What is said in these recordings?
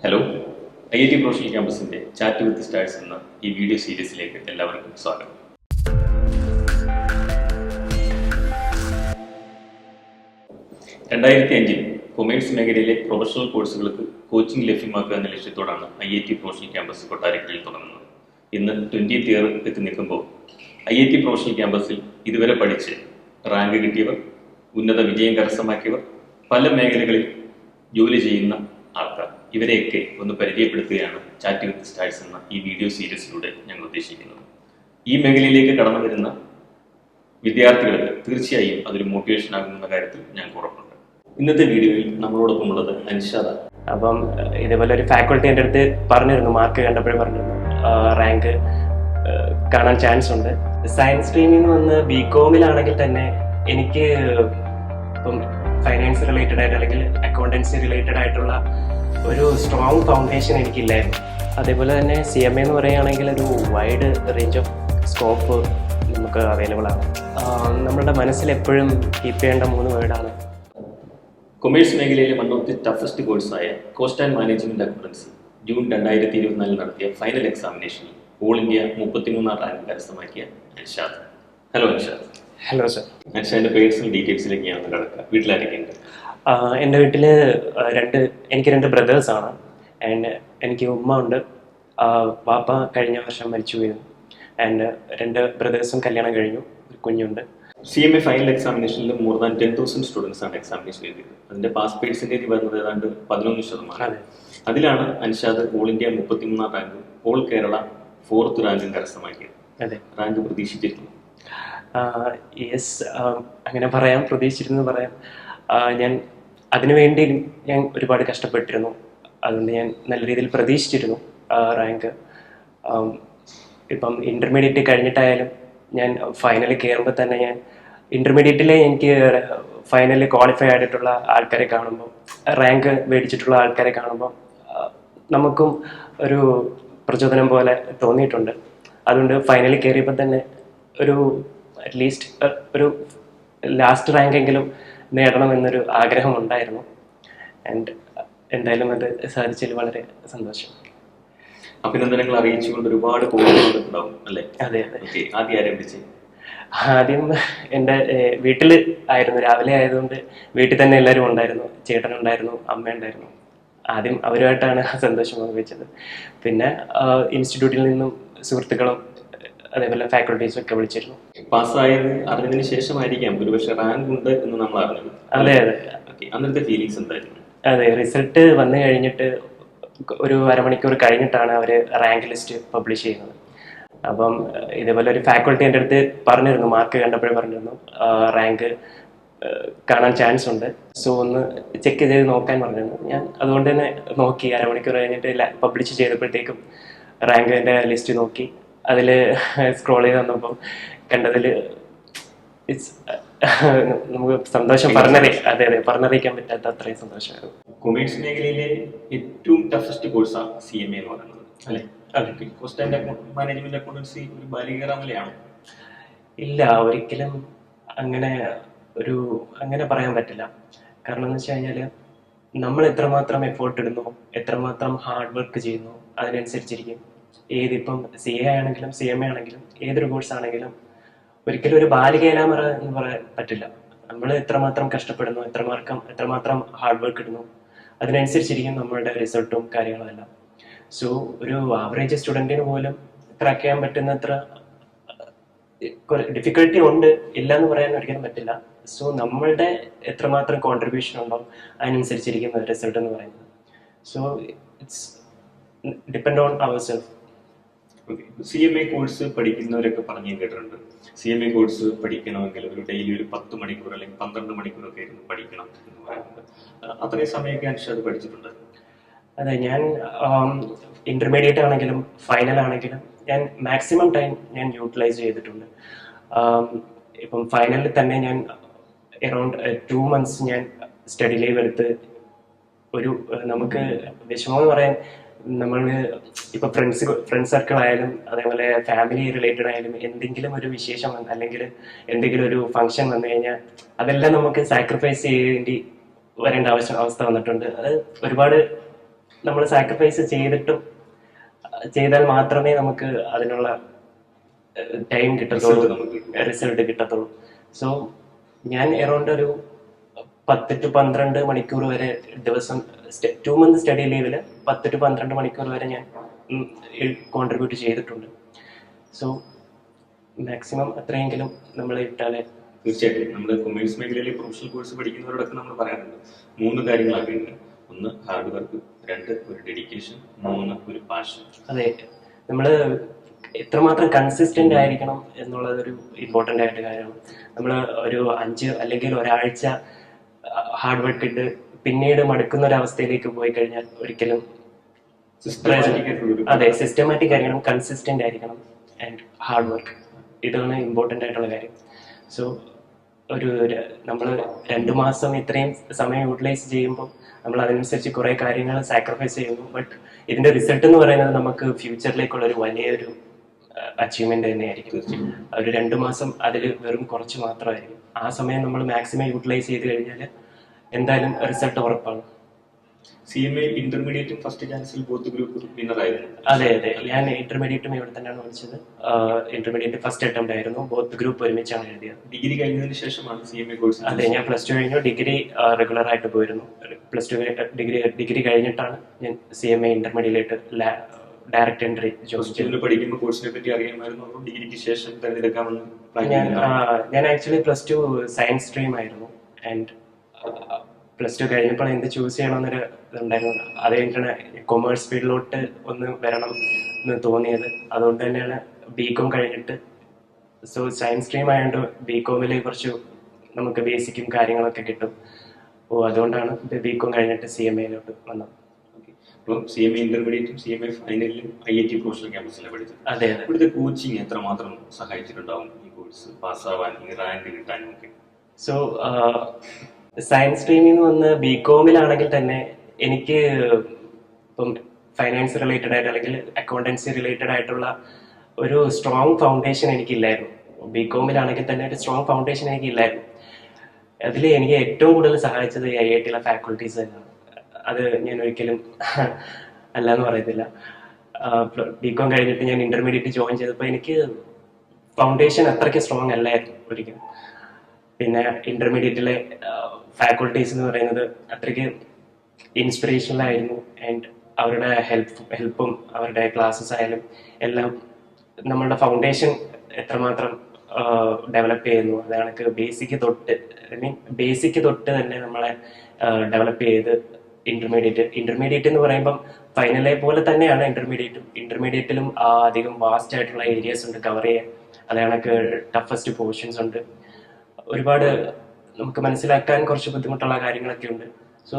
Hello, IIT professional ക്യാമ്പസിൻ്റെ chat with stars എന്ന ഈ വീഡിയോ സീരീസിലേക്ക് എല്ലാവർക്കും സ്വാഗതം. (2005) കൊമേഴ്സ് മേഖലയിലെ പ്രൊഫഷണൽ കോഴ്സുകൾക്ക് കോച്ചിംഗ് ലഭ്യമാക്കുക എന്ന ലക്ഷ്യത്തോടാണ് IIT പ്രൊഫഷണൽ ക്യാമ്പസ് കൊട്ടാരക്കരയിൽ തുടങ്ങുന്നത്. ഇന്ന് 20th ഇയർ എത്തി നിൽക്കുമ്പോൾ IIT പ്രൊഫഷണൽ ക്യാമ്പസിൽ ഇതുവരെ പഠിച്ച് റാങ്ക് കിട്ടിയവർ, ഉന്നത വിജയം കരസ്ഥമാക്കിയവർ, പല മേഖലകളിൽ ജോലി ചെയ്യുന്ന ആൾക്കാർ, ഇവരെയൊക്കെ ഒന്ന് പരിചയപ്പെടുത്തുകയാണ് ചാറ്റ് വിത്ത് സ്റ്റാർസ് എന്ന ഈ വീഡിയോ സീരീസിലൂടെ ഞങ്ങൾ ഉദ്ദേശിക്കുന്നത്. ഈ മേഖലയിലേക്ക് കടന്നു വരുന്ന വിദ്യാർത്ഥികൾക്ക് തീർച്ചയായും അതൊരു മോട്ടിവേഷൻ ആകുന്ന കാര്യത്തിൽ ഞങ്ങൾക്ക് ഉറപ്പുണ്ട്. ഇന്നത്തെ വീഡിയോയിൽ നമ്മളോടൊപ്പം ഉള്ളത് അൻഷാദാണ്. അപ്പം ഇതേപോലെ ഒരു ഫാക്കൾട്ടി എൻ്റെ അടുത്ത് പറഞ്ഞിരുന്നു, മാർക്ക് കണ്ടപ്പോഴേ പറഞ്ഞിരുന്നു റാങ്ക് കാണാൻ ചാൻസ് ഉണ്ട്. സയൻസ് സ്ട്രീമിൽ നിന്ന് വന്ന് BCom-ലാണെങ്കിൽ തന്നെ എനിക്ക് ഇപ്പം ഫൈനാൻസ് റിലേറ്റഡ് ആയിട്ട് അല്ലെങ്കിൽ അക്കൗണ്ടൻസി റിലേറ്റഡ് ആയിട്ടുള്ള ഒരു സ്ട്രോങ് ഫൗണ്ടേഷൻ എനിക്കില്ലായിരുന്നു. അതേപോലെ തന്നെ CMA എന്ന് പറയുകയാണെങ്കിൽ ഒരു വൈഡ് റേഞ്ച് ഓഫ് സ്കോപ്പ് നമുക്ക് അവൈലബിൾ ആണ്. നമ്മളുടെ മനസ്സിൽ എപ്പോഴും കീപ്പ് ചെയ്യേണ്ട 3 വേർഡാണ്. കൊമേഴ്സ് മേഖലയിലെ വൺ ഓഫ് ദി ടഫസ്റ്റ് കോഴ്സായ cost and management accountancy June 2024 നടത്തിയ ഫൈനൽ എക്സാമിനേഷനിൽ ഓൾ ഇന്ത്യ 33ാം റാങ്ക് കരസ്ഥമാക്കിയ Anshad. Hello Anshad. Hello sir. അൻഷാദിന്റെ പേഴ്സണൽ ഡീറ്റെയിൽസിലേക്ക് ഞാൻ കിടക്കുക. വീട്ടിലാരൊക്കെയുണ്ട്? എൻ്റെ വീട്ടിൽ എനിക്ക് 2 ബ്രദേഴ്സാണ്. ആൻഡ് എനിക്ക് ഉമ്മ ഉണ്ട്. പാപ്പ കഴിഞ്ഞ വർഷം മരിച്ചു പോയിരുന്നു. ആൻഡ് 2 ബ്രദേഴ്സും കല്യാണം കഴിഞ്ഞു, ഒരു കുഞ്ഞുണ്ട്. CMA ഫൈനൽ എക്സാമിനേഷനിൽ മോർ ദാൻ 10,000 സ്റ്റുഡൻസ് ആണ് എക്സാമിനേഷൻ എഴുതിയത്. അതിന്റെ പാസ് പെർസെൻറ്റേജ് വരുന്നത് ഏതാണ്ട് 11%. അതിലാണ് അൻഷാദ് ഓൾ ഇന്ത്യ 33ാം റാങ്കും ഓൾ കേരള 4th റാങ്കും കരസ്ഥമാക്കിയത്. അതെ, റാങ്ക് പ്രതീക്ഷിച്ചിരുന്നു? യെസ്, അങ്ങനെ പറയാം, പ്രതീക്ഷിച്ചിരുന്നു പറയാം. ഞാൻ അതിനുവേണ്ടി ഞാൻ ഒരുപാട് കഷ്ടപ്പെട്ടിരുന്നു. അതുകൊണ്ട് ഞാൻ നല്ല രീതിയിൽ പ്രതീക്ഷിച്ചിരുന്നു റാങ്ക്. ഇപ്പം ഇൻ്റർമീഡിയറ്റ് കഴിഞ്ഞിട്ടായാലും ഞാൻ ഫൈനലിൽ കയറുമ്പോൾ തന്നെ ഞാൻ ഇൻ്റർമീഡിയറ്റിലെ എനിക്ക് ഫൈനലിൽ ക്വാളിഫൈ ആയിട്ടുള്ള ആൾക്കാരെ കാണുമ്പോൾ, റാങ്ക് മേടിച്ചിട്ടുള്ള ആൾക്കാരെ കാണുമ്പോൾ നമുക്കും ഒരു പ്രചോദനം പോലെ തോന്നിയിട്ടുണ്ട്. അതുകൊണ്ട് ഫൈനലിൽ കയറിയപ്പോൾ തന്നെ ഒരു അറ്റ്ലീസ്റ്റ് ഒരു ലാസ്റ്റ് റാങ്കെങ്കിലും നേടണമെന്നൊരു ആഗ്രഹം ഉണ്ടായിരുന്നു. ആൻഡ് എന്തായാലും അത് സാധിച്ചതിൽ വളരെ സന്തോഷം. അഭിനന്ദനങ്ങൾ അറിയിച്ചുകൊണ്ട് ഒരുപാട് കോഴ്സുകൾ ഉണ്ടാവും അല്ലേ? അതെ അതെ. ആദ്യം എൻ്റെ വീട്ടിൽ ആയിരുന്നു, രാവിലെ ആയതുകൊണ്ട് വീട്ടിൽ തന്നെ എല്ലാവരും ഉണ്ടായിരുന്നു. ചേട്ടനുണ്ടായിരുന്നു, അമ്മ ഉണ്ടായിരുന്നു. ആദ്യം അവരുമായിട്ടാണ് സന്തോഷം പങ്കുവെച്ചത്. പിന്നെ ഇൻസ്റ്റിറ്റ്യൂട്ടിൽ നിന്നും സുഹൃത്തുക്കളും അതേപോലെ ഫാക്കൾട്ടീസും ഒക്കെ വിളിച്ചിരുന്നു. പാസ്സായത് അറിഞ്ഞതിന് ശേഷമായിരിക്കാം ഒരുപക്ഷെ റാങ്ക് ഉണ്ട് എന്ന് നമ്മൾ അറിഞ്ഞത്. അതെ അതെ. അന്നത്തെ ഫീലിങ്സ് എന്തായിരുന്നു? അതെ, റിസൾട്ട് വന്നു കഴിഞ്ഞിട്ട് ഒരു അരമണിക്കൂർ കഴിഞ്ഞിട്ടാണ് അവർ റാങ്ക് ലിസ്റ്റ് പബ്ലിഷ് ചെയ്യുന്നത്. അപ്പം ഇതേപോലെ ഒരു ഫാക്കൾട്ടി എൻ്റെ അടുത്ത് പറഞ്ഞിരുന്നു, മാർക്ക് കണ്ടപ്പോഴേ പറഞ്ഞിരുന്നു റാങ്ക് കാണാൻ ചാൻസ് ഉണ്ട്, സോ ഒന്ന് ചെക്ക് ചെയ്ത് നോക്കാൻ പറഞ്ഞിരുന്നു. ഞാൻ അതുകൊണ്ട് തന്നെ നോക്കി. അരമണിക്കൂർ കഴിഞ്ഞിട്ട് പബ്ലിഷ് ചെയ്തപ്പോഴത്തേക്കും റാങ്കിൻ്റെ ലിസ്റ്റ് നോക്കി. അതിൽ സ്ക്രോൾ ചെയ്ത് വന്നപ്പം കണ്ടതിൽ നമുക്ക് സന്തോഷം അതെ അതെ പറഞ്ഞറിയിക്കാൻ പറ്റാത്ത അത്രയും സന്തോഷമായിരുന്നു. കൊമേഴ്സ് മേഖലയിലെ ഏറ്റവും ടഫസ്റ്റ് കോഴ്സാണ് CMA എന്ന് പറയുന്നത് അല്ലേ? കോസ്റ്റ് ആൻഡ് മാനേജ്മെന്റ് അക്കൗണ്ടൻസി ഒരു ബാലികേറാമലയാണോ? ഇല്ല, ഒരിക്കലും അങ്ങനെ പറയാൻ പറ്റില്ല. കാരണം എന്ന് വെച്ച് കഴിഞ്ഞാൽ നമ്മൾ എത്രമാത്രം എഫേർട്ട് ഇടുന്നു, എത്രമാത്രം ഹാർഡ് വർക്ക് ചെയ്യുന്നു, അതിനനുസരിച്ചിരിക്കും. ഏതിപ്പം CA ആണെങ്കിലും CMA ആണെങ്കിലും ഏതൊരു കോഴ്സ് ആണെങ്കിലും ഒരിക്കലും ഒരു ബാലികേലാമറ എന്ന് പറയാൻ പറ്റില്ല. നമ്മൾ എത്രമാത്രം കഷ്ടപ്പെടുന്നു, എത്രമാത്രം ഹാർഡ് വർക്ക് ഇടുന്നു, അതിനനുസരിച്ചിരിക്കും നമ്മളുടെ റിസൾട്ടും കാര്യങ്ങളും എല്ലാം. സോ ഒരു ആവറേജ് സ്റ്റുഡൻറ്റിന് പോലും ക്രാക്ക് ചെയ്യാൻ പറ്റുന്നത്ര ഡിഫിക്കൽട്ടി ഉണ്ട്, ഇല്ല എന്ന് പറയാൻ ഒരിക്കലും പറ്റില്ല. സോ നമ്മളുടെ എത്രമാത്രം കോൺട്രിബ്യൂഷൻ ഉണ്ടോ അതിനനുസരിച്ചിരിക്കും റിസൾട്ട് എന്ന് പറയുന്നത്. So it's depend on our self. CMA course പഠിക്കുന്നവരൊക്കെ പറഞ്ഞു കേട്ടിട്ടുണ്ട്, CMA കോഴ്സ് പഠിക്കണമെങ്കിൽ ഒരു ഡെയിലി ഒരു 10 മണിക്കൂർ അല്ലെങ്കിൽ 12 മണിക്കൂറൊക്കെ ഇരുന്ന് പഠിക്കണം എന്ന് പറയുന്നത്. അത്രയും സമയമൊക്കെ അൻഷാദ് പഠിച്ചിട്ടുണ്ട്? അതെ, ഞാൻ ഇന്റർമീഡിയറ്റ് ആണെങ്കിലും ഫൈനൽ ആണെങ്കിലും ഞാൻ മാക്സിമം ടൈം ഞാൻ യൂട്ടിലൈസ് ചെയ്തിട്ടുണ്ട്. ഇപ്പം ഫൈനലിൽ തന്നെ ഞാൻ അറൗണ്ട് 2 months ഞാൻ സ്റ്റഡി ലീവ് എടുത്ത് നമുക്ക് വിഷമം എന്ന് പറയാൻ, നമ്മൾ ഇപ്പൊ ഫ്രണ്ട് സർക്കിൾ ആയാലും അതേപോലെ ഫാമിലി റിലേറ്റഡ് ആയാലും എന്തെങ്കിലും ഒരു വിശേഷം അല്ലെങ്കിൽ എന്തെങ്കിലും ഒരു ഫംഗ്ഷൻ വന്നു കഴിഞ്ഞാൽ അതെല്ലാം നമുക്ക് സാക്രിഫൈസ് ചെയ്യേണ്ടി വരേണ്ട അവസ്ഥ വന്നിട്ടുണ്ട്. അത് ഒരുപാട് നമ്മൾ സാക്രിഫൈസ് ചെയ്താൽ മാത്രമേ നമുക്ക് അതിനുള്ള ടൈം കിട്ടത്തുള്ളൂ, റിസൾട്ട് നമുക്ക് റിസൾട്ട് കിട്ടത്തുള്ളൂ. സോ ഞാൻ എറൗണ്ട് ഒരു 10 to 12 മണിക്കൂർ വരെ ദിവസം 2 month സ്റ്റഡി ലീവിൽ 10 to 12 മണിക്കൂർ വരെ ഞാൻ കോൺട്രിബ്യൂട്ട് ചെയ്തിട്ടുണ്ട്. സോ മാക്സിമം അത്രയെങ്കിലും നമ്മൾ ഇട്ടാലേ. തീർച്ചയായിട്ടും നമ്മുടെ കൊമേഴ്സ് മേഖലയിലെ പ്രൊഫഷണൽ കോഴ്സ് പഠിക്കുന്നവരോടൊക്കെ നമ്മൾ പറയാറുണ്ട് 3 കാര്യങ്ങളാണ് ഉണ്ട്. 1 ഹാർഡ് വർക്ക്, 2 ഒരു ഡെഡിക്കേഷൻ, 3 ഒരു പാഷൻ. അതെ, നമ്മൾ എത്രമാത്രം കൺസിസ്റ്റന്റ് ആയിരിക്കണം എന്നുള്ളതൊരു ഇമ്പോർട്ടൻ്റ് ആയിട്ട് കാര്യമാണ്. നമ്മൾ ഒരു 5 അല്ലെങ്കിൽ ഒരാഴ്ച ഹാർഡ് വർക്ക് ഇട്ട് പിന്നീട് മടുക്കുന്ന ഒരു അവസ്ഥയിലേക്ക് പോയി കഴിഞ്ഞാൽ ഒരിക്കലും അതെ, സിസ്റ്റമാറ്റിക് ആയിരിക്കണം, കൺസിസ്റ്റന്റ് ആയിരിക്കണം ആൻഡ് ഹാർഡ് വർക്ക്. ഇതാണ് ഇമ്പോർട്ടൻ്റ് ആയിട്ടുള്ള കാര്യം. സോ നമ്മൾ 2 മാസം ഇത്രയും സമയം യൂട്ടിലൈസ് ചെയ്യുമ്പോൾ നമ്മൾ അതിനനുസരിച്ച് കുറേ കാര്യങ്ങൾ സാക്രിഫൈസ് ചെയ്യുന്നു. ബട്ട് ഇതിന്റെ റിസൾട്ട് എന്ന് പറയുന്നത് നമുക്ക് ഫ്യൂച്ചറിലേക്കുള്ള ഒരു വലിയൊരു അച്ചീവ്മെന്റ് തന്നെയായിരിക്കും. ഒരു 2 മാസം അതിൽ വെറും കുറച്ച് മാത്രമായിരിക്കും. ആ സമയം നമ്മൾ മാക്സിമം യൂട്ടിലൈസ് ചെയ്ത് കഴിഞ്ഞാൽ എന്തായാലും റിസൾട്ട് ഉറപ്പാണ്. CMA ഇന്റർമീഡിയറ്റും ഫസ്റ്റ് ചാൻസിൽ ബോത്ത് ഗ്രൂപ്പ് വിന്നർ ആയിരുന്നു. അതെ, ഞാൻ ഇന്റർമീഡിയറ്റും ഇവിടെ തന്നെയാണ് പഠിച്ചത്. ഇന്റർമീഡിയറ്റ് ഫസ്റ്റ് അറ്റംപ്റ്റ് ആയിരുന്നു. ബോത്ത് ഗ്രൂപ്പ് ഒരുമിച്ചാണ് എഴുതിയത്. ഡിഗ്രി കഴിഞ്ഞതിന് ശേഷമാണ് CMA കോഴ്സ്. അതെ, ഞാൻ +2 കഴിഞ്ഞു. ഡിഗ്രി റെഗുലർ ആയിട്ട് പോയിരുന്നു. ഡിഗ്രി കഴിഞ്ഞിട്ടാണ് ഞാൻ CMA intermediate direct entry join ചെയ്തത്. പഠിക്കുന്ന കോഴ്സിനെ പറ്റി അറിയാമായിരുന്നു, ഡിഗ്രിക്ക് ശേഷം തിരഞ്ഞെടുക്കാമെന്ന് ഞാൻ ആക്ച്വലി +2 സയൻസ് സ്ട്രീം ആയിരുന്നു. ആൻഡ് +2 കഴിഞ്ഞപ്പോൾ എന്ത് ചൂസ് ചെയ്യണമെന്നൊരു ഇതുണ്ടായിരുന്നു. അത് കഴിഞ്ഞിട്ടാണ് കൊമേഴ്സ് ഫീൽഡിലോട്ട് ഒന്ന് വരണം എന്ന് തോന്നിയത്. അതുകൊണ്ട് തന്നെയാണ് BCom കഴിഞ്ഞിട്ട്, സോ സയൻസ് സ്ട്രീം ആയതുകൊണ്ട് BComൽ കുറച്ച് നമുക്ക് ബേസിക്കും കാര്യങ്ങളൊക്കെ കിട്ടും. അതുകൊണ്ടാണ് BCom കഴിഞ്ഞിട്ട് CMAയിലോട്ട് വന്നത്. അപ്പോൾ CMA ഇന്റർമീഡിയറ്റും CMA ഫൈനലിലും IIT പ്രൊഫഷണൽ ക്യാമ്പസിലാണ് പഠിച്ചത്. അതെ, ഇവിടുത്തെ കോച്ചിങ് എത്രമാത്രം സഹായിച്ചിട്ടുണ്ടാവും ഈ കോഴ്സ് പാസ്സാവാൻ, ഈ റാങ്ക് കിട്ടാനും ഒക്കെ? സോ സയൻസ് സ്ട്രീമിൽ നിന്ന് വന്ന് BComലാണെങ്കിൽ തന്നെ എനിക്ക് ഇപ്പം ഫൈനാൻസ് റിലേറ്റഡ് ആയിട്ട് അല്ലെങ്കിൽ അക്കൗണ്ടൻസി റിലേറ്റഡ് ആയിട്ടുള്ള ഒരു സ്ട്രോങ് ഫൗണ്ടേഷൻ എനിക്കില്ലായിരുന്നു. BComലാണെങ്കിൽ തന്നെ ഒരു സ്ട്രോങ് ഫൗണ്ടേഷൻ എനിക്കില്ലായിരുന്നു. അതിൽ എനിക്ക് ഏറ്റവും കൂടുതൽ സഹായിച്ചത് IITയിലെ ഫാക്കൾട്ടീസ് തന്നെയാണ്. അത് ഞാൻ ഒരിക്കലും അല്ലാന്ന് പറയത്തില്ല. BCom കഴിഞ്ഞിട്ട് ഞാൻ ഇന്റർമീഡിയറ്റ് ജോയിൻ ചെയ്തപ്പോൾ എനിക്ക് ഫൗണ്ടേഷൻ അത്രയ്ക്ക് സ്ട്രോങ് അല്ലായിരുന്നു ഒരിക്കലും. പിന്നെ ഇന്റർമീഡിയറ്റിലെ ഫാക്കൾട്ടീസ് എന്ന് പറയുന്നത് അത്രയ്ക്ക് ഇൻസ്പിറേഷണൽ ആയിരുന്നു. ആൻഡ് അവരുടെ ഹെൽപ്പും അവരുടെ ക്ലാസ്സസ് ആയാലും എല്ലാം നമ്മളുടെ ഫൗണ്ടേഷൻ എത്രമാത്രം ഡെവലപ്പ് ചെയ്യുന്നു, അതാണ് ബേസിക് തൊട്ട് തന്നെ നമ്മളെ ഡെവലപ്പ് ചെയ്ത് ഇന്റർമീഡിയറ്റ് എന്ന് പറയുമ്പം ഫൈനലെ പോലെ തന്നെയാണ് ഇന്റർമീഡിയറ്റിലും അധികം വാസ്റ്റ് ആയിട്ടുള്ള ഏരിയാസ് ഉണ്ട് കവർ ചെയ്യാൻ. അതാണ് ടഫസ്റ്റ് പോർഷൻസ് ഉണ്ട്, ഒരുപാട് നമുക്ക് മനസ്സിലാക്കാൻ കുറച്ച് ബുദ്ധിമുട്ടുള്ള കാര്യങ്ങളൊക്കെ ഉണ്ട്. സോ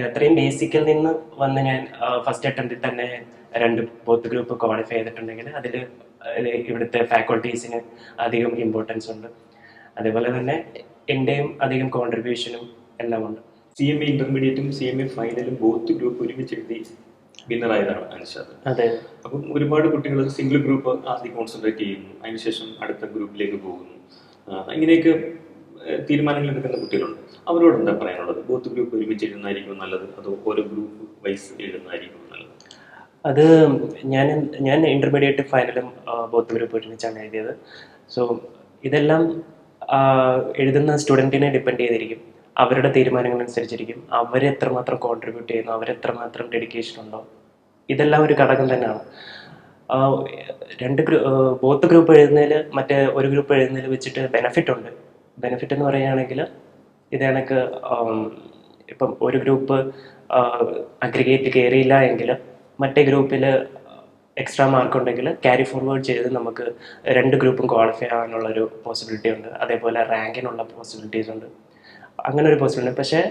അത്രയും ബേസിക്കിൽ നിന്ന് വന്ന് ഞാൻ ഫസ്റ്റ് അറ്റംപ്റ്റിൽ തന്നെ 2 ബോത്ത് ഗ്രൂപ്പ് ക്വാളിഫൈ ചെയ്തിട്ടുണ്ടെങ്കിൽ അതിൽ ഇവിടുത്തെ ഫാക്കൾട്ടീസിന് അധികം ഇമ്പോർട്ടൻസ് ഉണ്ട്. അതേപോലെ തന്നെ എൻ്റെയും അധികം കോൺട്രിബ്യൂഷനും എല്ലാം ഉണ്ട്. CMA ഇന്റർമീഡിയറ്റും CMA ഫൈനലും ബോത്ത് ഗ്രൂപ്പ് ഒരുമിച്ച് എഴുതി വിന്നറായതാണ് അൻഷാദ്. അതെ, അപ്പം ഒരുപാട് കുട്ടികൾ സിംഗിൾ ഗ്രൂപ്പ് ആദ്യം കോൺസെൻട്രേറ്റ് ചെയ്യുന്നു, അതിനുശേഷം അടുത്ത ഗ്രൂപ്പിലേക്ക് പോകുന്നു. ഇങ്ങനെയൊക്കെ തീരുമാനങ്ങൾ എടുക്കുന്ന കുട്ടികളുണ്ട്. അവരോട് എന്താ പറയാനുള്ളത്? ബോത്ത് ഗ്രൂപ്പ് ഒരുമിച്ച് എഴുതുന്നതായിരിക്കും നല്ലത്, അതോ ഓരോ ഗ്രൂപ്പ് വൈസ് എഴുതുന്നതായിരിക്കും നല്ലത്? അത് ഞാൻ ഇന്റർമീഡിയറ്റ് ഫൈനലും ബോത്ത് ഗ്രൂപ്പ് ഒരുമിച്ചാണ് എഴുതിയത്. സോ ഇതെല്ലാം എഴുതുന്ന സ്റ്റുഡൻറ്റിനെ ഡിപ്പെൻഡ് ചെയ്തിരിക്കും. അവരുടെ തീരുമാനങ്ങൾ അനുസരിച്ചിരിക്കും. അവരെത്രമാത്രം കോൺട്രിബ്യൂട്ട് ചെയ്യുന്നു, അവരെത്രമാത്രം ഡെഡിക്കേഷൻ ഉണ്ടോ, ഇതെല്ലാം ഒരു ഘടകം തന്നെയാണ്. ബോത്ത് ഗ്രൂപ്പ് എഴുതുന്നതിൽ മറ്റേ ഒരു ഗ്രൂപ്പ് എഴുതുന്നതിൽ വെച്ചിട്ട് ബെനഫിറ്റ് ഉണ്ട്. ബെനഫിറ്റ് എന്ന് പറയുകയാണെങ്കിൽ ഇത് കണക്ക് ഇപ്പം ഒരു ഗ്രൂപ്പ് അഗ്രിഗേറ്റ് കയറിയില്ല എങ്കിൽ മറ്റേ ഗ്രൂപ്പിൽ എക്സ്ട്രാ മാർക്ക് ഉണ്ടെങ്കിൽ ക്യാരി ഫോർവേഡ് ചെയ്ത് നമുക്ക് 2 ഗ്രൂപ്പും ക്വാളിഫൈ ആവാനുള്ളൊരു പോസിബിലിറ്റി ഉണ്ട്. അതേപോലെ റാങ്കിനുള്ള പോസിബിലിറ്റീസ് ഉണ്ട്. അങ്ങനെ ഒരു പോസിബിലിറ്റി ഉണ്ട്. പക്ഷേ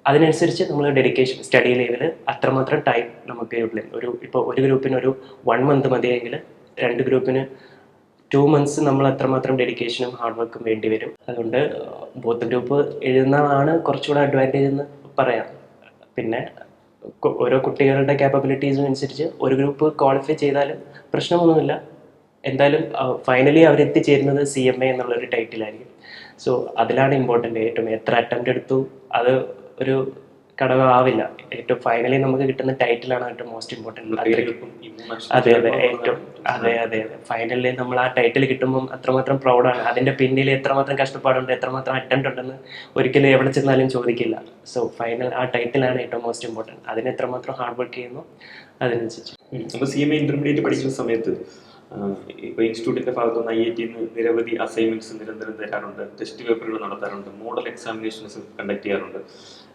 അതിനനുസരിച്ച് നമ്മൾ ഡെഡിക്കേഷൻ സ്റ്റഡി ലെവൽ അത്രമാത്രം ടൈം നമുക്ക് ഇപ്പോൾ ഒരു ഗ്രൂപ്പിന് ഒരു 1 month മതിയെങ്കിൽ 2 ഗ്രൂപ്പിന് 2 months നമ്മൾ അത്രമാത്രം ഡെഡിക്കേഷനും ഹാർഡ് വർക്കും വേണ്ടി വരും. അതുകൊണ്ട് ബോത്ത് ഗ്രൂപ്പ് എഴുതുന്നതാണ് കുറച്ചുകൂടെ അഡ്വാൻറ്റേജ് എന്ന് പറയാം. പിന്നെ ഓരോ കുട്ടികളുടെ ക്യാപ്പബിലിറ്റീസും അനുസരിച്ച് ഒരു ഗ്രൂപ്പ് ക്വാളിഫൈ ചെയ്താലും പ്രശ്നമൊന്നുമില്ല. എന്തായാലും ഫൈനലി അവരെത്തിച്ചേരുന്നത് CMA എന്നുള്ളൊരു ടൈറ്റിലായിരിക്കും. സോ അതിലാണ് ഇമ്പോർട്ടൻ്റ്. ഏറ്റവും എത്ര അറ്റംപ്റ്റ് എടുത്തു അത് ഒരു ഘടകമാവില്ല. ഏറ്റവും ഫൈനലി നമുക്ക് കിട്ടുന്ന ടൈറ്റിലാണ് ഏറ്റവും മോസ്റ്റ് ഇമ്പോർട്ടൻറ്റ്. പേരുകൾക്കും ഈ മൂന്നക്ഷരം അതെ അതെ, ചേർക്കുമ്പോൾ ഏറ്റവും അതെ ഉള്ളതാണ്. അതെ അതെ, ഫൈനലി നമ്മൾ ആ ടൈറ്റിൽ കിട്ടുമ്പം അത്രമാത്രം പ്രൗഡാണ്. അതിൻ്റെ പിന്നിൽ എത്രമാത്രം കഷ്ടപ്പാടുണ്ട്, എത്രമാത്രം അറ്റംപ്റ്റ് ഉണ്ടെന്ന് ഒരിക്കലും എവിടെ ചെന്നാലും ചോദിക്കില്ല. സോ ഫൈനൽ ആ ടൈറ്റിലാണ് ഏറ്റവും മോസ്റ്റ് ഇമ്പോർട്ടൻറ്റ്. അതിന് എത്രമാത്രം ഹാർഡ് വർക്ക് ചെയ്യുന്നു അതിനനുസരിച്ച്. അപ്പോൾ CMA ഇന്റർമീഡിയറ്റ് പഠിക്കുന്ന സമയത്ത് ഇപ്പോൾ ഇൻസ്റ്റിറ്റ്യൂട്ടിന്റെ ഭാഗത്തുനിന്ന് IIT നിരവധി അസൈൻമെന്റ്സ് നിരന്തരം തരാറുണ്ട്, ടെസ്റ്റ് പേപ്പറുകൾ നടത്താറുണ്ട്, മോഡൽ എക്സാമിനേഷൻസ് കണ്ടക്ട് ചെയ്യാറുണ്ട്.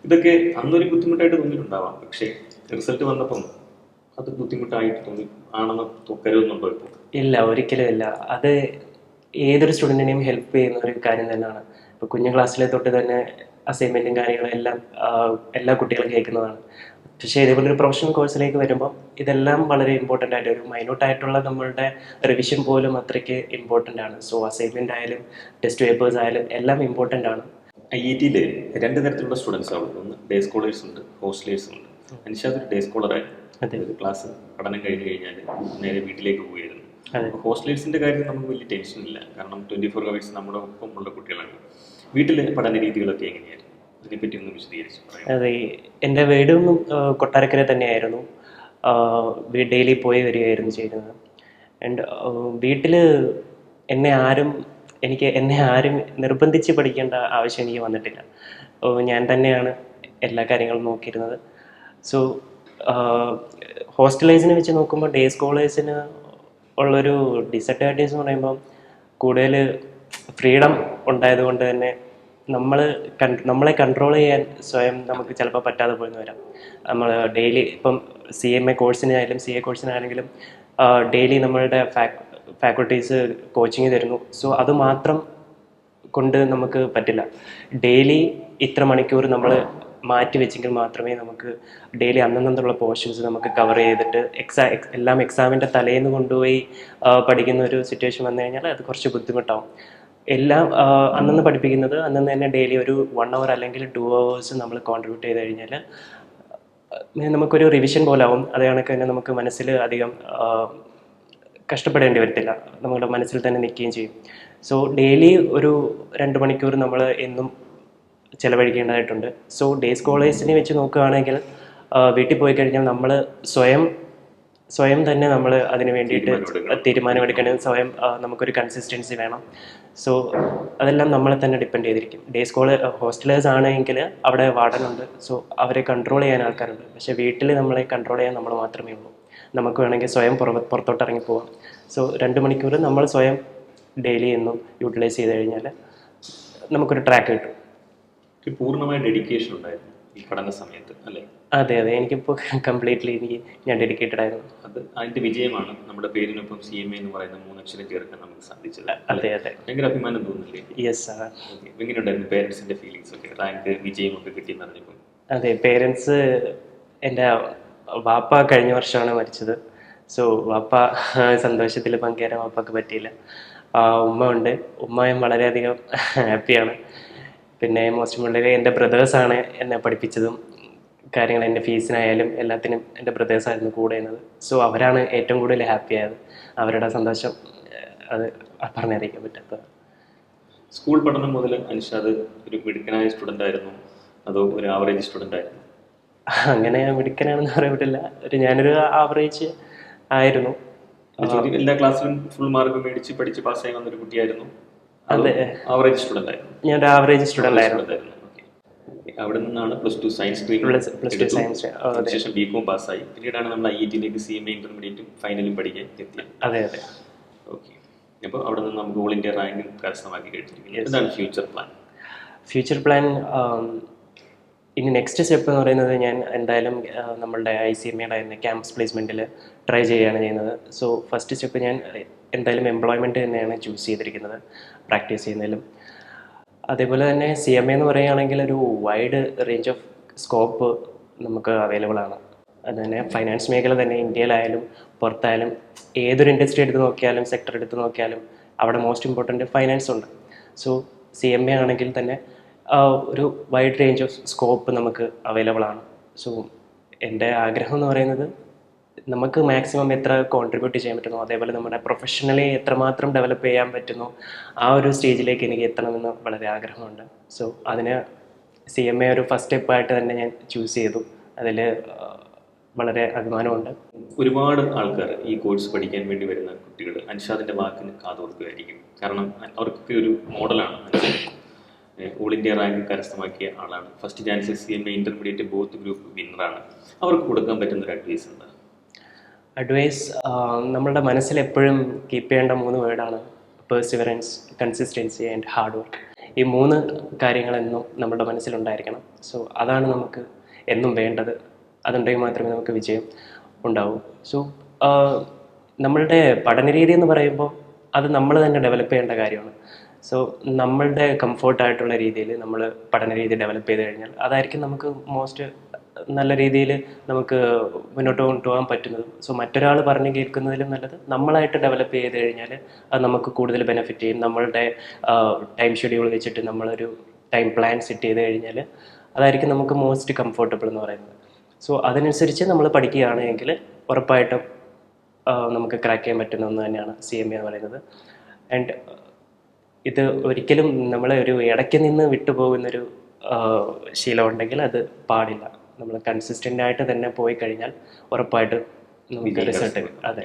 ഇതൊക്കെ അന്നൊരു ബുദ്ധിമുട്ടായിട്ട് തോന്നിയിട്ടുണ്ടാവാം, പക്ഷേ റിസൾട്ട് വന്നപ്പം അത് ബുദ്ധിമുട്ടായിട്ട് ആണെന്ന് കരുതുന്നുണ്ടോ ഇപ്പോൾ? ഇല്ല, ഒരിക്കലും ഇല്ല. അത് ഏതൊരു സ്റ്റുഡൻറ്റിനെയും ഹെൽപ്പ് ചെയ്യുന്ന ഒരു കാര്യം തന്നെയാണ്. ഇപ്പോൾ കുഞ്ഞു ക്ലാസ്സിലെ തൊട്ട് തന്നെ അസൈൻമെൻറ്റും കാര്യങ്ങളും എല്ലാം എല്ലാ കുട്ടികളും കേൾക്കുന്നതാണ്. പക്ഷേ ഇതേപോലെ ഒരു പ്രൊഫഷണൽ കോഴ്സിലേക്ക് വരുമ്പോൾ ഇതെല്ലാം വളരെ ഇമ്പോർട്ടൻ്റ് ആയിട്ട്, ഒരു മൈന്യൂട്ടായിട്ടുള്ള നമ്മളുടെ റിവിഷൻ പോലും അത്രയ്ക്ക് ഇമ്പോർട്ടൻ്റ് ആണ്. സോ അസൈൻമെൻ്റ് ആയാലും ടെസ്റ്റ് പേപ്പേഴ്സ് ആയാലും എല്ലാം ഇമ്പോർട്ടൻ്റ് ആണ്. IIT-യിൽ രണ്ട് തരത്തിലുള്ള സ്റ്റുഡൻസ് ആണ്. ഒന്ന് ഡേ സ്കോളേഴ്സ് ഉണ്ട്, ഹോസ്റ്റലേഴ്സ് ഉണ്ട്. അനുഷാദ് ഒരു ഡേ സ്കോളറായിരുന്നു. അതെ. ഒരു ക്ലാസ് പഠനം കഴിഞ്ഞ് കഴിഞ്ഞാൽ നേരെ വീട്ടിലേക്ക് പോവുകയായിരുന്നു. അതെ. ഹോസ്റ്റലേഴ്സിന്റെ കാര്യത്തിൽ നമുക്ക് വലിയ ടെൻഷൻ ഇല്ല, കാരണം 24 hours നമ്മുടെ ഒപ്പം ഉള്ള കുട്ടികളാണ്. വീട്ടിലെ പഠന രീതികളൊക്കെ എങ്ങനെയായിരുന്നു? അതിനെപ്പറ്റി ഒന്ന് വിശദീകരിച്ച് പറയാം. അതെ, എൻ്റെ വീടും കൊട്ടാരക്കര തന്നെയായിരുന്നു. ഡെയിലി പോയി വരികയായിരുന്നു ചെയ്യുന്നത്. ആൻഡ് വീട്ടിൽ എന്നെ ആരും നിർബന്ധിച്ച് പഠിക്കേണ്ട ആവശ്യം എനിക്ക് വന്നിട്ടില്ല. ഞാൻ തന്നെയാണ് എല്ലാ കാര്യങ്ങളും നോക്കിയിരുന്നത്. സോ ഹോസ്റ്റലൈസിനെ വെച്ച് നോക്കുമ്പോൾ ഡേ സ്കോളേഴ്സിന് ഉള്ളൊരു ഡിസഡ്വാൻറ്റേജ് എന്ന് പറയുമ്പോൾ കൂടുതൽ ഫ്രീഡം ഉണ്ടായതുകൊണ്ട് തന്നെ നമ്മളെ കൺട്രോൾ ചെയ്യാൻ സ്വയം നമുക്ക് ചിലപ്പോൾ പറ്റാതെ പോയെന്ന് വരാം. നമ്മൾ ഡെയിലി ഇപ്പം CMA കോഴ്സിനായാലും CA കോഴ്സിനാണെങ്കിലും ഡെയിലി നമ്മളുടെ ഫാക്കൽറ്റീസ് കോച്ചിങ് തരുന്നു. സോ അത് മാത്രം കൊണ്ട് നമുക്ക് പറ്റില്ല. ഡെയിലി ഇത്ര മണിക്കൂർ നമ്മൾ മാറ്റി വെച്ചെങ്കിൽ മാത്രമേ നമുക്ക് ഡെയിലി അന്നന്നുള്ള പോർഷൻസ് നമുക്ക് കവർ ചെയ്തിട്ട് എല്ലാം എക്സാമിൻ്റെ തലേന്ന് കൊണ്ടുപോയി പഠിക്കുന്ന ഒരു സിറ്റുവേഷൻ വന്നു കഴിഞ്ഞാൽ അത് കുറച്ച് ബുദ്ധിമുട്ടാവും. എല്ലാം അന്നന്ന് പഠിപ്പിക്കുന്നത് അന്നന്ന് തന്നെ ഡെയിലി ഒരു 1 hour അല്ലെങ്കിൽ 2 hours നമ്മൾ കോൺട്രിബ്യൂട്ട് ചെയ്ത് കഴിഞ്ഞാൽ നമുക്കൊരു റിവിഷൻ പോലെ ആവും. അത് കണക്ക് തന്നെ നമുക്ക് മനസ്സിൽ അധികം കഷ്ടപ്പെടേണ്ടി വരത്തില്ല, നമ്മുടെ മനസ്സിൽ തന്നെ നിൽക്കുകയും ചെയ്യും. സോ ഡെയിലി ഒരു 2 മണിക്കൂർ നമ്മൾ എന്നും ചിലവഴിക്കേണ്ടതായിട്ടുണ്ട്. സോ ഡേ സ്കോളേഴ്സിനെ വെച്ച് നോക്കുകയാണെങ്കിൽ വീട്ടിൽ പോയി കഴിഞ്ഞാൽ നമ്മൾ സ്വയം തന്നെ നമ്മൾ അതിന് വേണ്ടിയിട്ട് തീരുമാനമെടുക്കണം. സ്വയം നമുക്കൊരു കൺസിസ്റ്റൻസി വേണം. സോ അതെല്ലാം നമ്മളെ തന്നെ ഡിപ്പെൻഡ് ചെയ്തിരിക്കും. ഹോസ്റ്റലേഴ്സ് ആണെങ്കിൽ അവിടെ വാർഡനുണ്ട്. സോ അവരെ കൺട്രോൾ ചെയ്യാൻ ആൾക്കാരുണ്ട്. പക്ഷേ വീട്ടിൽ നമ്മളെ കൺട്രോൾ ചെയ്യാൻ നമ്മൾ മാത്രമേ ഉള്ളൂ. നമുക്ക് വേണമെങ്കിൽ സ്വയം പുറത്തോട്ട് ഇറങ്ങി പോവാം. സോ 2 മണിക്കൂർ നമ്മൾ സ്വയം ഡെയിലി എന്നും യൂട്ടിലൈസ് ചെയ്ത് കഴിഞ്ഞാൽ നമുക്കൊരു ട്രാക്ക് കിട്ടും. പൂർണ്ണമായ ഡെഡിക്കേഷൻ ഉണ്ടായിരുന്നു ഈ പഠന സമയത്ത്, അല്ലേ? അതെ അതെ, എനിക്കിപ്പോൾ കംപ്ലീറ്റ്ലി ഞാൻ ഡെഡിക്കേറ്റഡ് ആയിരുന്നു. അതിന്റെ വിജയമാണ് നമ്മുടെ പേരിനൊപ്പം CMA എന്ന് പറയുന്ന 3 അക്ഷരം ചേർക്കാൻ നമുക്ക് സാധിച്ചത്. അതെ അതെ, ഭയങ്കര അഭിമാനം തോന്നില്ലേ? Yes sir. എങ്ങനെയുണ്ടായിരുന്നു പേരൻസിന്റെ ഫീലിങ്സ് ഒക്കെ, റാങ്ക് വിജയമൊക്കെ കിട്ടിയെന്ന് അറിഞ്ഞപ്പോൾ? അതെ, പേരൻസ്, എൻ്റെ വാപ്പ കഴിഞ്ഞ വർഷമാണ് മരിച്ചത്. സോ വാപ്പ സന്തോഷത്തിൽ പങ്കുചേരാൻ വാപ്പക്ക് പറ്റിയില്ല. ഉമ്മ ഉണ്ട്, ഉമ്മയും വളരെയധികം ഹാപ്പിയാണ്. പിന്നെ മോസ്റ്റ് വളരെ എൻ്റെ ബ്രദേഴ്സാണ് എന്നെ പഠിപ്പിച്ചതും കാര്യങ്ങൾ, എൻ്റെ ഫീസിനായാലും എല്ലാത്തിനും എൻ്റെ ബ്രദേഴ്സായിരുന്നു കൂടെ ചെയ്യുന്നത്. സോ അവരാണ് ഏറ്റവും കൂടുതൽ ഹാപ്പി ആയത്. അവരുടെ സന്തോഷം അത് പറഞ്ഞറിയിക്കാൻ പറ്റാത്ത. സ്കൂൾ പഠനം മുതൽ അനുഷാദ് ഒരു മിടുക്കനായ സ്റ്റുഡൻ്റ് ആയിരുന്നു, അതോ ഒരു ആവറേജ് സ്റ്റുഡൻ്റ് ആയിരുന്നു? അങ്ങനെ മിടുക്കനാണെന്ന് പറയാൻ പറ്റില്ല. ഞാനൊരു ആവറേജ് ആയിരുന്നു. എല്ലാ ക്ലാസ്സിലും ഫുൾ മാർക്ക് മേടിച്ച് പഠിച്ച് പാസ്സായി വന്നൊരു കുട്ടിയായിരുന്നു? അതെ, ആവറേജ് സ്റ്റുഡൻ്റ് ആയിരുന്നു. ഞാനൊരു ആവറേജ് സ്റ്റുഡൻ്റ് ആയിരുന്നു. അവിടെ നിന്നാണ് +2 സയൻസ് സ്ട്രീം, +2 സയൻസ്, അതിനുശേഷം BCom പാസ്സായി. പിന്നീടാണ് നമ്മൾ IIT-യിലേക്ക് CMA ഇന്റർമീഡിയറ്റും ഫൈനലും പഠിക്കാൻ എത്തിയത്. അതെ അതെ. ഓക്കെ, അപ്പോൾ അവിടെ നിന്ന് നമുക്ക് ഓൾ ഇന്ത്യ റാങ്കും കരസ്ഥമാക്കി കഴിഞ്ഞിരിക്കുന്നത്. എന്താണ് ഫ്യൂച്ചർ പ്ലാൻ? ഫ്യൂച്ചർ പ്ലാൻ ഇനി നെക്സ്റ്റ് സ്റ്റെപ്പ് എന്ന് പറയുന്നത്, ഞാൻ എന്തായാലും നമ്മളുടെ ICMA-യുടെ തന്നെ ക്യാമ്പസ് പ്ലേസ്മെൻറ്റിൽ ട്രൈ ചെയ്യുകയാണ് ചെയ്യുന്നത്. സോ ഫസ്റ്റ് സ്റ്റെപ്പ് ഞാൻ എന്തായാലും എംപ്ലോയ്മെൻറ്റ് തന്നെയാണ് ചൂസ് ചെയ്തിരിക്കുന്നത് പ്രാക്ടീസ് ചെയ്യുന്നതിലും. അതേപോലെ തന്നെ CMA എന്ന് പറയുകയാണെങ്കിൽ ഒരു വൈഡ് റേഞ്ച് ഓഫ് സ്കോപ്പ് നമുക്ക് അവൈലബിൾ ആണ്. അതുതന്നെ ഫൈനാൻസ് മേഖല തന്നെ ഇന്ത്യയിലായാലും പുറത്തായാലും ഏതൊരു ഇൻഡസ്ട്രി എടുത്ത് നോക്കിയാലും സെക്ടർ എടുത്ത് നോക്കിയാലും അവിടെ മോസ്റ്റ് ഇമ്പോർട്ടൻറ്റ് ഫൈനാൻസ് ഉണ്ട്. സോ CMA ആണെങ്കിൽ തന്നെ ഒരു വൈഡ് റേഞ്ച് ഓഫ് സ്കോപ്പ് നമുക്ക് അവൈലബിൾ ആണ്. സോ എൻ്റെ ആഗ്രഹം എന്ന് പറയുന്നത് നമുക്ക് മാക്സിമം എത്ര കോൺട്രിബ്യൂട്ട് ചെയ്യാൻ പറ്റുന്നു, അതേപോലെ നമ്മുടെ പ്രൊഫഷണലി എത്രമാത്രം ഡെവലപ്പ് ചെയ്യാൻ പറ്റുന്നു, ആ ഒരു സ്റ്റേജിലേക്ക് എനിക്ക് എത്തണമെന്ന് വളരെ ആഗ്രഹമുണ്ട്. സോ അതിന് CMA ഒരു ഫസ്റ്റ് സ്റ്റെപ്പായിട്ട് തന്നെ ഞാൻ ചൂസ് ചെയ്തു. അതിൽ വളരെ അഭിമാനമുണ്ട്. ഒരുപാട് ആൾക്കാർ ഈ കോഴ്സ് പഠിക്കാൻ വേണ്ടി വരുന്ന കുട്ടികൾ അൻഷാദിൻ്റെ വാക്കിന് കാതോർക്കുകയായിരിക്കും. കാരണം അവർക്കൊക്കെ ഒരു മോഡലാണ് അൻഷാദ്. ഓൾ ഇന്ത്യ റാങ്ക് കരസ്ഥമാക്കിയ ആളാണ്. First chance CMA intermediate both group വിന്നറാണ്. അവർക്ക് കൊടുക്കാൻ പറ്റുന്ന ഒരു അഡ്വൈസ് എന്താ? അഡ്വൈസ്, നമ്മളുടെ മനസ്സിൽ എപ്പോഴും കീപ്പ് ചെയ്യേണ്ട 3 വേർഡാണ് perseverance, consistency and hard work. ഈ 3 കാര്യങ്ങളെന്നും നമ്മുടെ മനസ്സിലുണ്ടായിരിക്കണം. സോ അതാണ് നമുക്ക് എന്നും വേണ്ടത്. അതുണ്ടെങ്കിൽ മാത്രമേ നമുക്ക് വിജയം ഉണ്ടാവൂ. സോ നമ്മളുടെ പഠനരീതി എന്ന് പറയുമ്പോൾ അത് നമ്മൾ തന്നെ ഡെവലപ്പ് ചെയ്യേണ്ട കാര്യമാണ്. സോ നമ്മളുടെ കംഫർട്ടായിട്ടുള്ള രീതിയിൽ നമ്മൾ പഠനരീതി ഡെവലപ്പ് ചെയ്ത് കഴിഞ്ഞാൽ അതായിരിക്കും നമുക്ക് മോസ്റ്റ് നല്ല രീതിയിൽ നമുക്ക് മുന്നോട്ട് കൊണ്ടുപോകാൻ പറ്റുന്നത്. സോ മറ്റൊരാൾ പറഞ്ഞ് കേൾക്കുന്നതിലും നല്ലത് നമ്മളായിട്ട് ഡെവലപ്പ് ചെയ്ത് കഴിഞ്ഞാൽ അത് നമുക്ക് കൂടുതൽ ബെനിഫിറ്റ് ചെയ്യും. നമ്മളുടെ ടൈം ഷെഡ്യൂൾ വെച്ചിട്ട് നമ്മളൊരു ടൈം പ്ലാൻ സെറ്റ് ചെയ്ത് കഴിഞ്ഞാൽ അതായിരിക്കും നമുക്ക് മോസ്റ്റ് കംഫർട്ടബിൾ എന്ന് പറയുന്നത്. സോ അതനുസരിച്ച് നമ്മൾ പഠിക്കുകയാണെങ്കിൽ ഉറപ്പായിട്ടും നമുക്ക് ക്രാക്ക് ചെയ്യാൻ പറ്റുന്ന ഒന്ന് തന്നെയാണ് CMA എന്ന് പറയുന്നത്. ആൻഡ് ഇത് ഒരിക്കലും നമ്മളെ ഒരു ഇടയ്ക്ക് നിന്ന് വിട്ടുപോകുന്നൊരു ശീലം ഉണ്ടെങ്കിൽ അത് പാടില്ല. നമ്മൾ കൺസിസ്റ്റൻ്റ് ആയിട്ട് തന്നെ പോയി കഴിഞ്ഞാൽ ഉറപ്പായിട്ടും നമുക്ക് റിസൾട്ട് കിട്ടും. അതെ.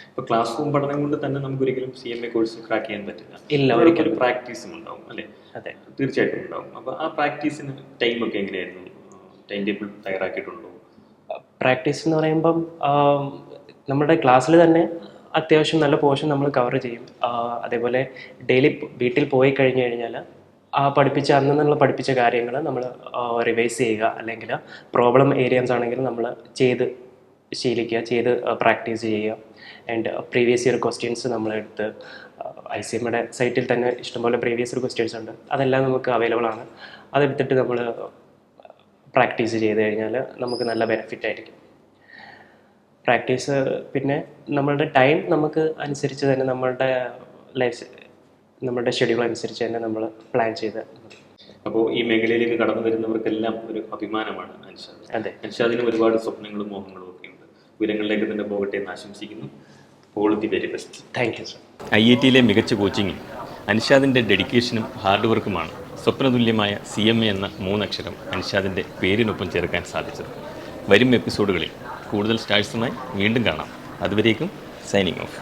ഇപ്പോൾ ക്ലാസ് റൂം പഠനം കൊണ്ട് തന്നെ നമുക്ക് ഒരിക്കലും CMA കോഴ്സ് ക്രാക്ക് ചെയ്യാൻ പറ്റില്ല. ഇല്ല, ഒരിക്കലും പ്രാക്ടീസും ഉണ്ടാവും അല്ലേ? അതെ, തീർച്ചയായിട്ടും ഉണ്ടാവും. അപ്പോൾ ആ പ്രാക്ടീസിന് ടൈമൊക്കെ എങ്ങനെയായിരുന്നു? Time table തയ്യാറാക്കിയിട്ടുണ്ടോ? പ്രാക്ടീസ് എന്ന് പറയുമ്പം നമ്മുടെ ക്ലാസ്സിൽ തന്നെ അത്യാവശ്യം നല്ല പോർഷൻ നമ്മൾ കവർ ചെയ്യും. അതേപോലെ ഡെയിലി വീട്ടിൽ പോയി കഴിഞ്ഞ് കഴിഞ്ഞാൽ അന്ന് പഠിപ്പിച്ച കാര്യങ്ങൾ നമ്മൾ റിവൈസ് ചെയ്യുക, അല്ലെങ്കിൽ പ്രോബ്ലം ഏരിയാസ് ആണെങ്കിൽ നമ്മൾ ചെയ്ത് ശീലിക്കുക, ചെയ്ത് പ്രാക്ടീസ് ചെയ്യുക. ആൻഡ് പ്രീവിയസ് ഇയർ ക്വസ്റ്റ്യൻസ് നമ്മളെടുത്ത് ICMയുടെ സൈറ്റിൽ തന്നെ ഇഷ്ടംപോലെ പ്രീവിയസ് ഇയർ ക്വസ്റ്റ്യൻസ് ഉണ്ട്. അതെല്ലാം നമുക്ക് അവൈലബിൾ ആണ്. അതെടുത്തിട്ട് നമ്മൾ പ്രാക്ടീസ് ചെയ്ത് കഴിഞ്ഞാൽ നമുക്ക് നല്ല ബെനിഫിറ്റ് ആയിരിക്കും. പ്രാക്ടീസ് പിന്നെ നമ്മളുടെ ടൈം നമുക്ക് അനുസരിച്ച് തന്നെ നമ്മുടെ ഷെഡ്യൂൾ അനുസരിച്ച് തന്നെ നമ്മൾ പ്ലാൻ ചെയ്ത്. അപ്പോൾ ഈ മേഖലയിലേക്ക് കടന്നു വരുന്നവർക്കെല്ലാം ഒരു അഭിമാനമാണ് അൻഷാദ്. അതെ, അൻഷാദിന് ഒരുപാട് സ്വപ്നങ്ങളും മോഹങ്ങളും ഒക്കെ ഉണ്ട്. ഉയരങ്ങളിലേക്ക് തന്നെ പോകട്ടെ എന്ന് ആശംസിക്കുന്നു. All the very best. Thank you sir. IITയിലെ മികച്ച കോച്ചിങ്ങും അൻഷാദിൻ്റെ ഡെഡിക്കേഷനും ഹാർഡ് വർക്കുമാണ് സ്വപ്നതുല്യമായ CMA എന്ന 3 അക്ഷരം അൻഷാദിൻ്റെ പേരിനൊപ്പം ചേർക്കാൻ സാധിച്ചത്. വരും എപ്പിസോഡുകളിൽ കൂടുതൽ സ്റ്റാഴ്സുമായി വീണ്ടും കാണാം. അതുവരേക്കും സൈനിങ് ഓഫ്.